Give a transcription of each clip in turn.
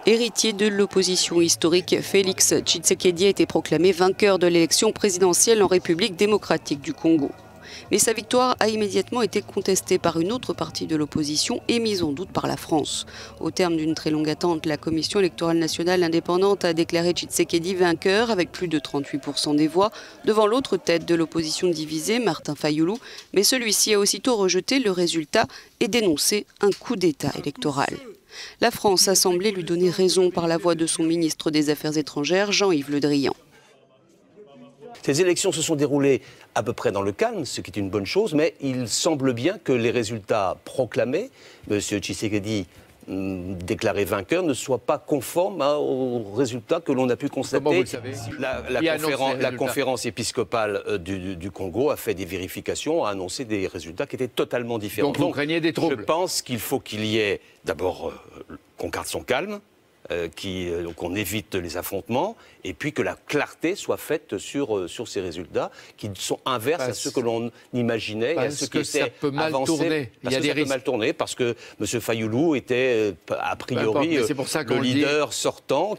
Héritier de l'opposition historique, Félix Tshisekedi a été proclamé vainqueur de l'élection présidentielle en République démocratique du Congo. Mais sa victoire a immédiatement été contestée par une autre partie de l'opposition et mise en doute par la France. Au terme d'une très longue attente, la Commission électorale nationale indépendante a déclaré Tshisekedi vainqueur avec plus de 38% des voix devant l'autre tête de l'opposition divisée, Martin Fayulu. Mais celui-ci a aussitôt rejeté le résultat et dénoncé un coup d'État électoral. La France a semblé lui donner raison par la voix de son ministre des Affaires étrangères, Jean-Yves Le Drian. Ces élections se sont déroulées à peu près dans le calme, ce qui est une bonne chose, mais il semble bien que les résultats proclamés, M. Tshisekedi déclaré vainqueur, ne soient pas conformes aux résultats que l'on a pu constater. Comment vous le savez ? La conférence épiscopale du Congo a fait des vérifications, a annoncé des résultats qui étaient totalement différents. Donc vous craignez des troubles ? Je pense qu'il faut qu'il y ait d'abord qu'on garde son calme, qu'on évite les affrontements, et puis que la clarté soit faite sur ces résultats qui sont inverses à ceux que l'on imaginait et à ceux qui étaient avancés. Parce que ça peut mal tourner, parce que M. Fayulu était a priori le leader sortant.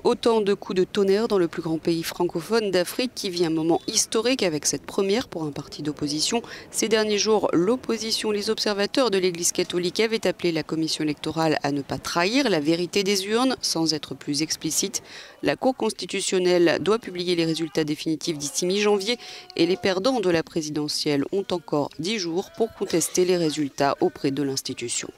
Autant de coups de tonnerre dans le plus grand pays francophone d'Afrique qui vit un moment historique avec cette première pour un parti d'opposition. Ces derniers jours, l'opposition, les observateurs de l'Église catholique avaient appelé la commission électorale à ne pas trahir la vérité des urnes, sans être plus explicite. La Cour constitutionnelle doit publier les résultats définitifs d'ici mi-janvier et les perdants de la présidentielle ont encore 10 jours pour contester les résultats auprès de l'institution.